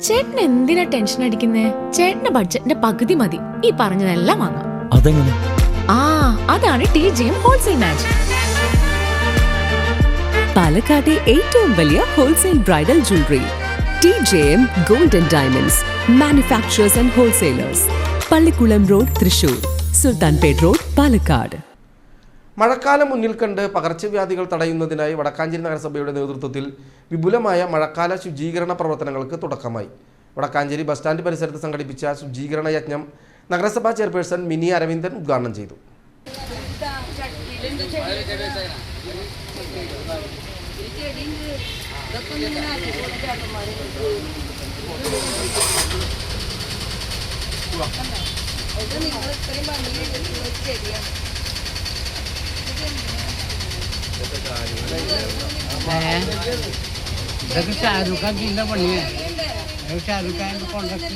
ചേട്ടൻ എന്തിനാ ടെൻഷൻ അടിക്കുന്നേ? ചേട്ടന്റെ ബഡ്ജറ്റിന്റെ പകുതി മതി ഈ പറഞ്ഞതെല്ലാം വാങ്ങാം. അതെങ്ങനെ? അതാണ് TJM ഹോൾസെയിൽ മാജിക്. പാലക്കാട്ടെ ഏറ്റവും വലിയ wholesale bridal jewellery TJM Gold and Diamonds Manufacturers and Wholesalers, Pallikkulam road, Thrissur, Sultanpet road, Palakkad. മഴക്കാലം മുന്നിൽ കണ്ട് പകർച്ചവ്യാധികൾ തടയുന്നതിനായി വടക്കാഞ്ചേരി നഗരസഭയുടെ നേതൃത്വത്തിൽ വിപുലമായ മഴക്കാല ശുചീകരണ പ്രവർത്തനങ്ങൾക്ക് തുടക്കമായി. വടക്കാഞ്ചേരി ബസ് സ്റ്റാൻഡ് പരിസരത്ത് സംഘടിപ്പിച്ച ശുചീകരണ യജ്ഞം നഗരസഭാ ചെയർപേഴ്സൺ മിനി അരവിന്ദൻ ഉദ്ഘാടനം ചെയ്തു. ഇതൊക്കെ ഷാരൂഖ് ഖാൻ ചെയ്യുന്ന പണിയാ. ഷാരൂഖ് ഖാൻ കോൺട്രാക്ട്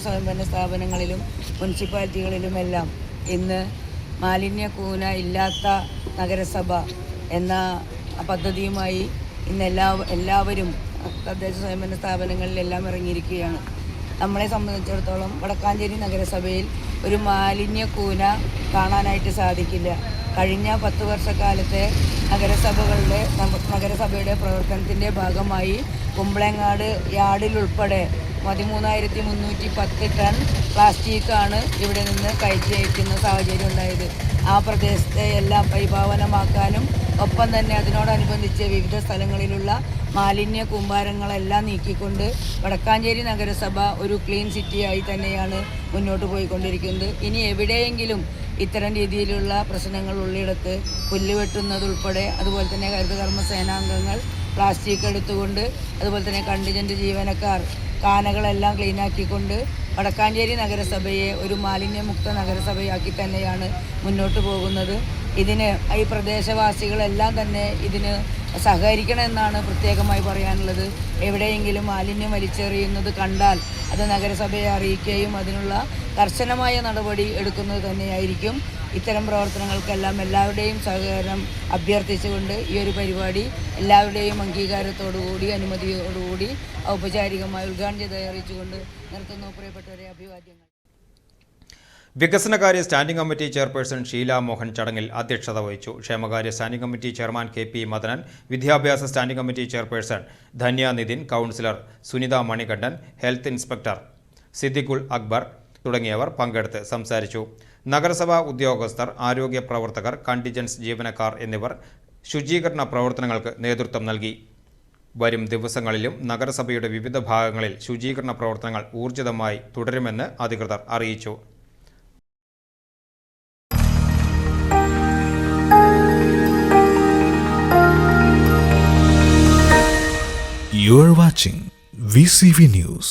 സ്വയംഭരണ സ്ഥാപനങ്ങളിലും മുനിസിപ്പാലിറ്റികളിലുമെല്ലാം ഇന്ന് മാലിന്യ കൂന ഇല്ലാത്ത നഗരസഭ എന്ന പദ്ധതിയുമായി ഇന്ന് എല്ലാവരും തദ്ദേശ സ്വയംഭരണ സ്ഥാപനങ്ങളിലെല്ലാം ഇറങ്ങിയിരിക്കുകയാണ്. നമ്മളെ സംബന്ധിച്ചിടത്തോളം വടക്കാഞ്ചേരി നഗരസഭയിൽ ഒരു മാലിന്യ കൂന കാണാനായിട്ട് സാധിക്കില്ല. കഴിഞ്ഞ 10 വർഷക്കാലത്തെ നഗരസഭയുടെ പ്രവർത്തനത്തിൻ്റെ ഭാഗമായി കുമ്പളങ്ങാട് യാർഡിലുൾപ്പെടെ 13,310 ടൺ പ്ലാസ്റ്റിക്കാണ് ഇവിടെ നിന്ന് കയറ്റി അയക്കുന്ന സാഹചര്യം ഉണ്ടായത്. ആ പ്രദേശത്തെ എല്ലാം പരിപാവനമാക്കാനും ഒപ്പം തന്നെ അതിനോടനുബന്ധിച്ച് വിവിധ സ്ഥലങ്ങളിലുള്ള മാലിന്യ കൂമ്പാരങ്ങളെല്ലാം നീക്കിക്കൊണ്ട് വടക്കാഞ്ചേരി നഗരസഭ ഒരു ക്ലീൻ സിറ്റിയായി തന്നെയാണ് മുന്നോട്ട് പോയിക്കൊണ്ടിരിക്കുന്നത്. ഇനി എവിടെയെങ്കിലും ഇത്തരം രീതിയിലുള്ള പ്രശ്നങ്ങൾ ഉള്ളിടത്ത് പുല്ല് വെട്ടുന്നതുൾപ്പെടെ അതുപോലെ തന്നെ ഹരിതകർമ്മ സേനാംഗങ്ങൾ പ്ലാസ്റ്റിക് എടുത്തുകൊണ്ട് അതുപോലെ തന്നെ കണ്ടിജൻ്റ് ജീവനക്കാർ കാനകളെല്ലാം ക്ലീനാക്കിക്കൊണ്ട് വടക്കാഞ്ചേരി നഗരസഭയെ ഒരു മാലിന്യമുക്ത നഗരസഭയാക്കി തന്നെയാണ് മുന്നോട്ട് പോകുന്നത്. ഇതിന് ഈ പ്രദേശവാസികളെല്ലാം തന്നെ ഇതിന് സഹകരിക്കണമെന്നാണ് പ്രത്യേകമായി പറയാനുള്ളത്. എവിടെയെങ്കിലും മാലിന്യം വലിച്ചെറിയുന്നത് കണ്ടാൽ അത് നഗരസഭയെ അറിയിക്കുകയും അതിനുള്ള കർശനമായ നടപടി എടുക്കുന്നത് തന്നെയായിരിക്കും. ഇത്തരം പ്രവർത്തനങ്ങൾക്കെല്ലാം എല്ലാവരുടെയും സഹകരണം അഭ്യർത്ഥിച്ചുകൊണ്ട് ഈ ഒരു പരിപാടി എല്ലാവരുടെയും അംഗീകാരത്തോടുകൂടി അനുമതിയോടുകൂടി ഔപചാരികമായി ഉദ്ഘാടനം ചെയ്ത് അറിയിച്ചുകൊണ്ട് നിർത്തുന്നു. പ്രിയപ്പെട്ടവരെ, അഭിവാദ്യങ്ങൾ. വികസനകാര്യ standing committee chairperson Sheela Mohan ചടങ്ങിൽ അധ്യക്ഷത വഹിച്ചു. ക്ഷേമകാര്യ standing committee chairman KP Madanan, വിദ്യാഭ്യാസ standing committee chairperson Dhanya Nithin, councillor Sunitha Manikandan, health inspector Siddiqul Akbar തുടങ്ങിയവർ പങ്കെടുത്ത് സംസാരിച്ചു. നഗരസഭാ ഉദ്യോഗസ്ഥർ, ആരോഗ്യ പ്രവർത്തകർ, കണ്ടിജൻസ് ജീവനക്കാർ എന്നിവർ ശുചീകരണ പ്രവർത്തനങ്ങൾക്ക് നേതൃത്വം നൽകി. വരും ദിവസങ്ങളിലും നഗരസഭയുടെ വിവിധ ഭാഗങ്ങളിൽ ശുചീകരണ പ്രവർത്തനങ്ങൾ ഊർജിതമായി തുടരുമെന്ന് അധികൃതർ അറിയിച്ചു. You are watching VCV News.